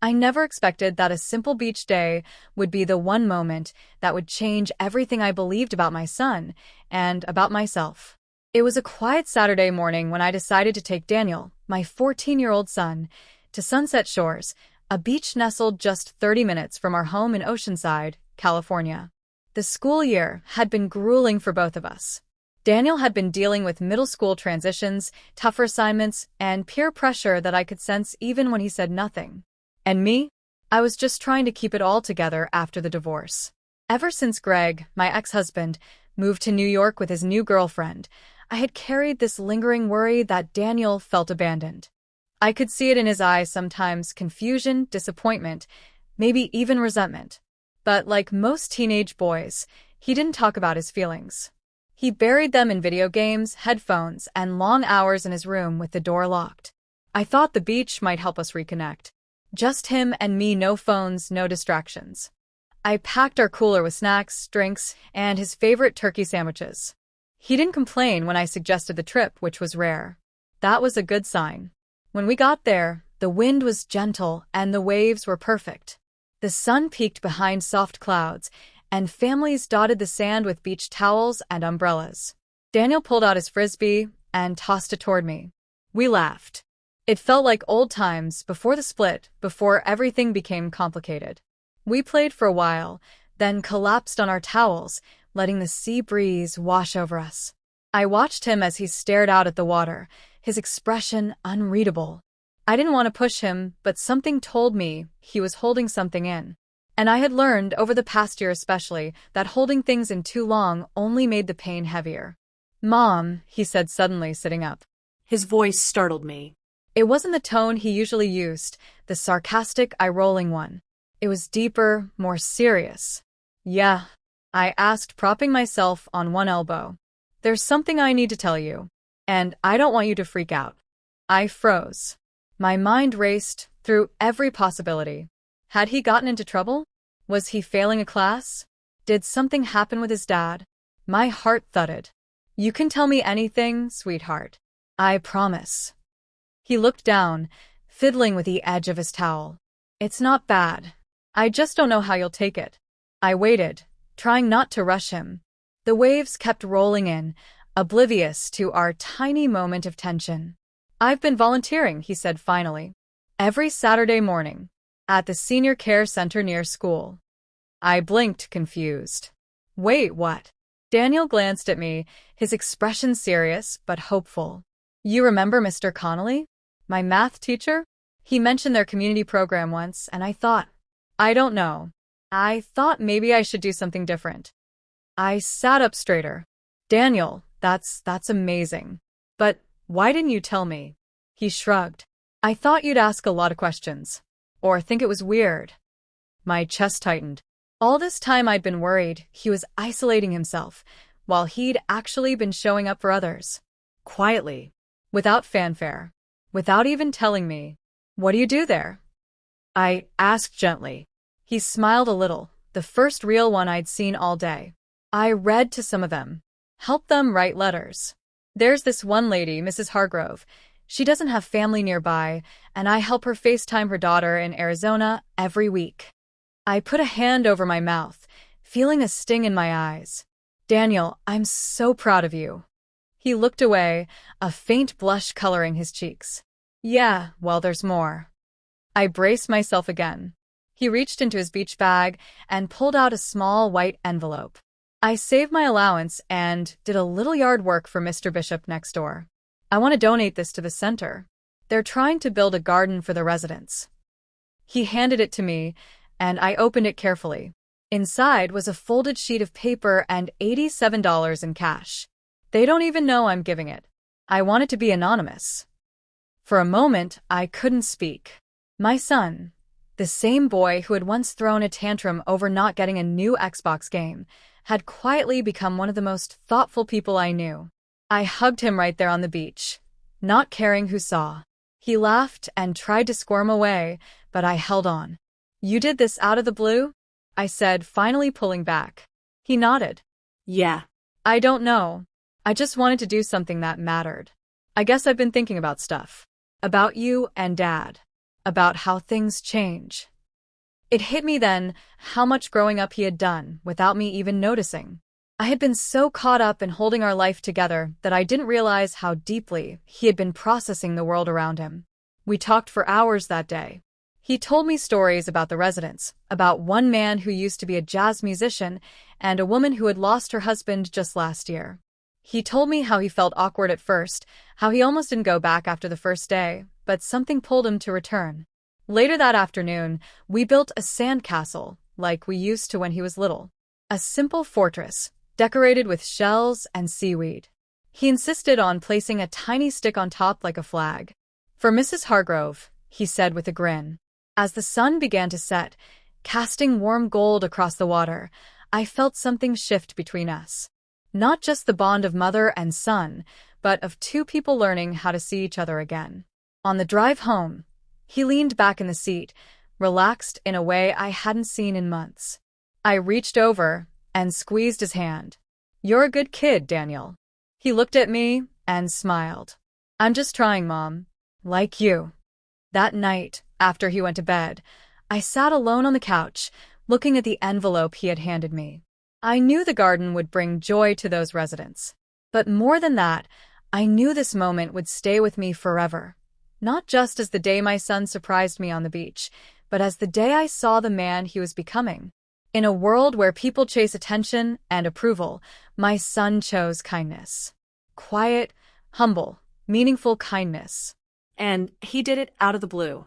I never expected that a simple beach day would be the one moment that would change everything I believed about my son and about myself. It was a quiet Saturday morning when I decided to take Daniel, my 14-year-old son, to Sunset Shores, a beach nestled just 30 minutes from our home in Oceanside, California. The school year had been grueling for both of us. Daniel had been dealing with middle school transitions, tougher assignments, and peer pressure that I could sense even when he said nothing. And me? I was just trying to keep it all together after the divorce. Ever since Greg, my ex-husband, moved to New York with his new girlfriend, I had carried this lingering worry that Daniel felt abandoned. I could see it in his eyes sometimes, confusion, disappointment, maybe even resentment. But like most teenage boys, he didn't talk about his feelings. He buried them in video games, headphones, and long hours in his room with the door locked. I thought the beach might help us reconnect. Just him and me, no phones, no distractions. I packed our cooler with snacks, drinks, and his favorite turkey sandwiches. He didn't complain when I suggested the trip, which was rare. That was a good sign. When we got there, the wind was gentle and the waves were perfect. The sun peeked behind soft clouds, and families dotted the sand with beach towels and umbrellas. Daniel pulled out his frisbee and tossed it toward me. We laughed. It felt like old times before the split, before everything became complicated. We played for a while, then collapsed on our towels, letting the sea breeze wash over us. I watched him as he stared out at the water, his expression unreadable. I didn't want to push him, but something told me he was holding something in. And I had learned, over the past year especially, that holding things in too long only made the pain heavier. "Mom," he said suddenly, sitting up. His voice startled me. It wasn't the tone he usually used, the sarcastic, eye-rolling one. It was deeper, more serious. "Yeah," I asked, propping myself on one elbow. "There's something I need to tell you, and I don't want you to freak out." I froze. My mind raced through every possibility. Had he gotten into trouble? Was he failing a class? Did something happen with his dad? My heart thudded. "You can tell me anything, sweetheart. I promise." He looked down, fiddling with the edge of his towel. "It's not bad. I just don't know how you'll take it." I waited, trying not to rush him. The waves kept rolling in, oblivious to our tiny moment of tension. "I've been volunteering," he said finally. "Every Saturday morning. At the senior care center near school." I blinked, confused. "Wait, what?" Daniel glanced at me, his expression serious but hopeful. "You remember Mr. Connolly? My math teacher? He mentioned their community program once, and I thought, I don't know. I thought maybe I should do something different." I sat up straighter. "Daniel, that's amazing. But why didn't you tell me?" He shrugged. "I thought you'd ask a lot of questions. Or think it was weird." My chest tightened. All this time I'd been worried he was isolating himself, while he'd actually been showing up for others. Quietly. Without fanfare. Without even telling me. "What do you do there?" I asked gently. He smiled a little, the first real one I'd seen all day. "I read to some of them. Help them write letters. There's this one lady, Mrs. Hargrove. She doesn't have family nearby, and I help her FaceTime her daughter in Arizona every week." I put a hand over my mouth, feeling a sting in my eyes. "Daniel, I'm so proud of you." He looked away, a faint blush coloring his cheeks. "Yeah, well, there's more." I braced myself again. He reached into his beach bag and pulled out a small white envelope. "I saved my allowance and did a little yard work for Mr. Bishop next door. I want to donate this to the center. They're trying to build a garden for the residents." He handed it to me, and I opened it carefully. Inside was a folded sheet of paper and $87 in cash. They don't even know I'm giving it. I want it to be anonymous. For a moment, I couldn't speak. My son, the same boy who had once thrown a tantrum over not getting a new Xbox game, had quietly become one of the most thoughtful people I knew. I hugged him right there on the beach, not caring who saw. He laughed and tried to squirm away, but I held on. "You did this out of the blue?" I said, finally pulling back. He nodded. "Yeah." "I don't know. I just wanted to do something that mattered. I guess I've been thinking about stuff. About you and Dad. about how things change. It hit me then how much growing up he had done without me even noticing. I had been so caught up in holding our life together that I didn't realize how deeply he had been processing the world around him. We talked for hours that day. He told me stories about the residents, about one man who used to be a jazz musician and a woman who had lost her husband just last year. He told me how he felt awkward at first, how he almost didn't go back after the first day, but something pulled him to return. Later that afternoon, we built a sandcastle, like we used to when he was little. A simple fortress, decorated with shells and seaweed. He insisted on placing a tiny stick on top like a flag. "For Mrs. Hargrove," he said with a grin. As the sun began to set, casting warm gold across the water, I felt something shift between us. Not just the bond of mother and son, but of two people learning how to see each other again. On the drive home, he leaned back in the seat, relaxed in a way I hadn't seen in months. I reached over and squeezed his hand. "You're a good kid, Daniel." He looked at me and smiled. "I'm just trying, Mom. Like you." That night, after he went to bed, I sat alone on the couch, looking at the envelope he had handed me. I knew the garden would bring joy to those residents. But more than that, I knew this moment would stay with me forever. Not just as the day my son surprised me on the beach, but as the day I saw the man he was becoming. In a world where people chase attention and approval, my son chose kindness. Quiet, humble, meaningful kindness. And he did it out of the blue.